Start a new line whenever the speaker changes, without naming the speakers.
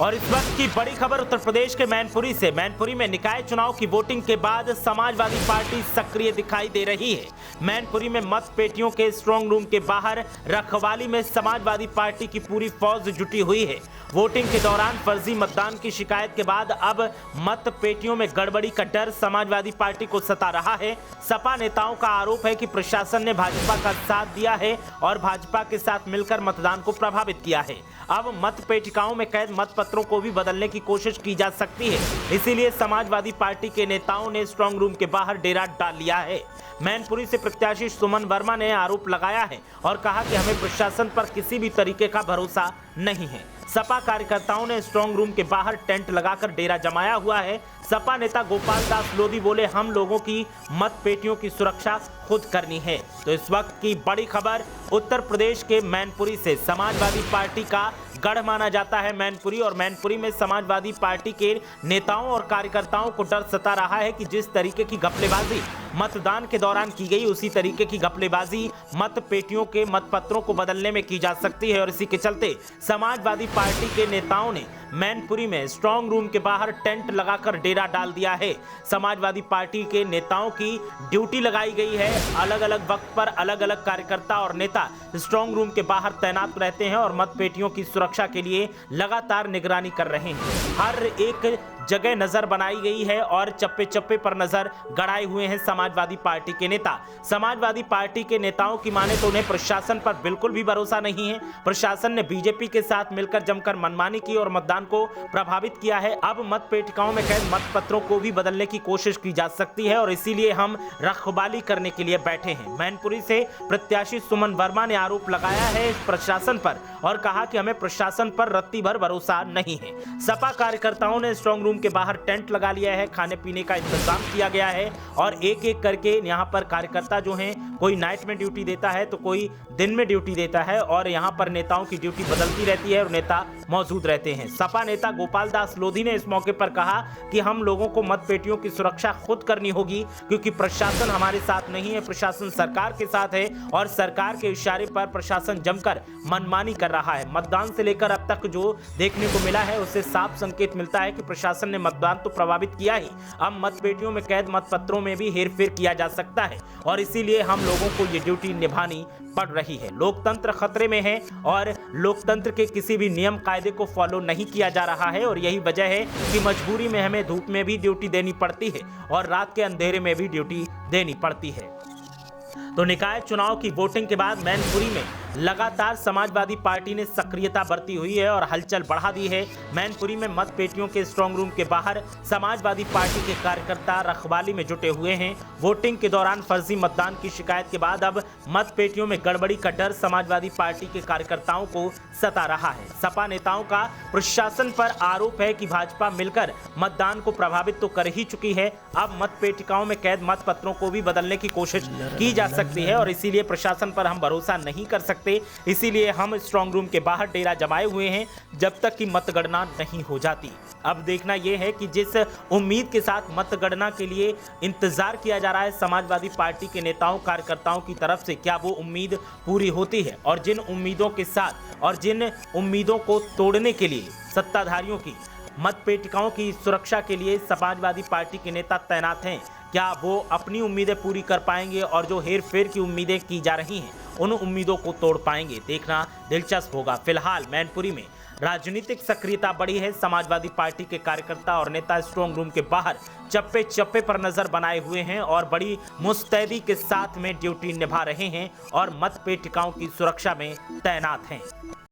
और इस वक्त की बड़ी खबर उत्तर प्रदेश के मैनपुरी से। मैनपुरी में निकाय चुनाव की वोटिंग के बाद समाजवादी पार्टी सक्रिय दिखाई दे रही है। मैनपुरी में मत पेटियों के स्ट्रांग रूम के बाहर रखवाली में समाजवादी पार्टी की पूरी फौज जुटी हुई है। वोटिंग के दौरान फर्जी मतदान की शिकायत के बाद अब मत पेटियों में गड़बड़ी का डर समाजवादी पार्टी को सता रहा है। सपा नेताओं का आरोप है कि प्रशासन ने भाजपा का साथ दिया है और भाजपा के साथ मिलकर मतदान को प्रभावित किया है। अब मत पेटिकाओं में कैद मत पत्रों को भी बदलने की कोशिश की जा सकती है, इसीलिए समाजवादी पार्टी के नेताओं ने स्ट्रांग रूम के बाहर डेरा डाल लिया है। मैनपुरी से प्रत्याशी सुमन वर्मा ने आरोप लगाया है और कहा कि हमें प्रशासन पर किसी भी तरीके का भरोसा नहीं है। सपा कार्यकर्ताओं ने स्ट्रांग रूम के बाहर टेंट लगाकर डेरा जमाया हुआ है। सपा नेता गोपाल दास लोधी बोले, हम लोगों की मत पेटियों की सुरक्षा खुद करनी है। तो इस वक्त की बड़ी खबर उत्तर प्रदेश के मैनपुरी से। समाजवादी पार्टी का गढ़ माना जाता है मैनपुरी, और मैनपुरी में समाजवादी पार्टी के नेताओं और कार्यकर्ताओं को डर सता रहा है कि जिस तरीके की घपलेबाजी मतदान के दौरान की गई, उसी तरीके की घपलेबाजी मत पेटियों के मतपत्रों को बदलने में की जा सकती है। और इसी के चलते समाजवादी पार्टी के नेताओं ने मैनपुरी में स्ट्रांग रूम के बाहर टेंट लगाकर डेरा डाल दिया है। समाजवादी पार्टी के नेताओं की ड्यूटी लगाई गई है। अलग अलग वक्त पर अलग अलग कार्यकर्ता और नेता स्ट्रांग रूम के बाहर तैनात रहते हैं और मत पेटियों की सुरक्षा के लिए लगातार निगरानी कर रहे हैं। हर एक जगह नजर बनाई गई है और चप्पे चप्पे पर नजर गड़ाए हुए हैं समाजवादी पार्टी के नेता। समाजवादी पार्टी के नेताओं की माने तो उन्हें प्रशासन पर बिल्कुल भी भरोसा नहीं है। प्रशासन ने बीजेपी के साथ मिलकर जमकर मनमानी की और मतदान को प्रभावित किया है। अब मत पेटिकाओं में कैद मत पत्रों को भी बदलने की कोशिश की जा सकती है और इसीलिए हम रखवाली करने के लिए बैठे हैं। मैनपुरी से प्रत्याशी सुमन वर्मा ने आरोप लगाया है प्रशासन पर और कहा कि हमें प्रशासन पर रत्ती भर भरोसा नहीं है। सपा कार्यकर्ताओं ने स्ट्रांग रूम के बाहर टेंट लगा लिया है, खाने पीने का इंतजाम किया गया है और एक एक करके यहाँ पर कार्यकर्ता जो हैं, कोई नाइट में ड्यूटी देता है तो कोई दिन में ड्यूटी देता है और यहाँ पर नेताओं की ड्यूटी बदलती रहती है और नेता मौजूद रहते हैं। सपा नेता गोपाल दास लोधी ने इस मौके पर कहा कि हम लोगों को मत पेटियों की सुरक्षा खुद करनी होगी, क्योंकि प्रशासन हमारे साथ नहीं है, प्रशासन सरकार के साथ है और सरकार के इशारे पर प्रशासन जमकर मनमानी कर रहा है। मतदान से लेकर अब तक जो देखने को मिला है उससे साफ संकेत मिलता है कि प्रशासन ने मतदान तो प्रभावित किया ही, अब मत पेटियों में कैद मत पत्रों में भी हेरफेर किया जा सकता है और इसीलिए हम लोगों को ये ड्यूटी निभानी पड़ रही है। लोकतंत्र खतरे में है और लोकतंत्र के किसी भी नियम कायदे को फॉलो नहीं किया जा रहा है और यही वजह है कि मजबूरी में हमें धूप में भी ड्यूटी देनी पड़ती है और रात के अंधेरे में भी ड्यूटी देनी पड़ती है। तो निकाय चुनाव की वोटिंग के बाद मैनपुरी में लगातार समाजवादी पार्टी ने सक्रियता बरती हुई है और हलचल बढ़ा दी है। मैनपुरी में मत पेटियों के स्ट्रांग रूम के बाहर समाजवादी पार्टी के कार्यकर्ता रखवाली में जुटे हुए हैं। वोटिंग के दौरान फर्जी मतदान की शिकायत के बाद अब मत पेटियों में गड़बड़ी का डर समाजवादी पार्टी के कार्यकर्ताओं को सता रहा है। सपा नेताओं का प्रशासन पर आरोप है कि भाजपा मिलकर मतदान को प्रभावित तो कर ही चुकी है, अब मत पेटिकाओं में कैद मत पत्रों को भी बदलने की कोशिश की जा सकती है और इसीलिए प्रशासन पर हम भरोसा नहीं कर सकते। इसीलिए हम स्ट्रांग रूम के बाहर डेरा जमाए हुए हैं जब तक कि मतगणना नहीं हो जाती। अब देखना यह है कि जिस उम्मीद के साथ मतगणना के लिए इंतजार किया जा रहा है समाजवादी पार्टी के नेताओं कार्यकर्ताओं की तरफ से, क्या वो उम्मीद पूरी होती है और जिन उम्मीदों के साथ और जिन उम्मीदों को तोड़ने के लिए सत्ताधारियों की मत पेटिकाओं की सुरक्षा के लिए समाजवादी पार्टी के नेता तैनात हैं, क्या वो अपनी उम्मीदें पूरी कर पाएंगे और जो हेर फेर की उम्मीदें की जा रही हैं उन उम्मीदों को तोड़ पाएंगे, देखना दिलचस्प होगा। फिलहाल मैनपुरी में राजनीतिक सक्रियता बढ़ी है। समाजवादी पार्टी के कार्यकर्ता और नेता स्ट्रांग रूम के बाहर चप्पे चप्पे पर नजर बनाए हुए हैं और बड़ी मुस्तैदी के साथ में ड्यूटी निभा रहे हैं और मत पेटिकाओं की सुरक्षा में तैनात हैं।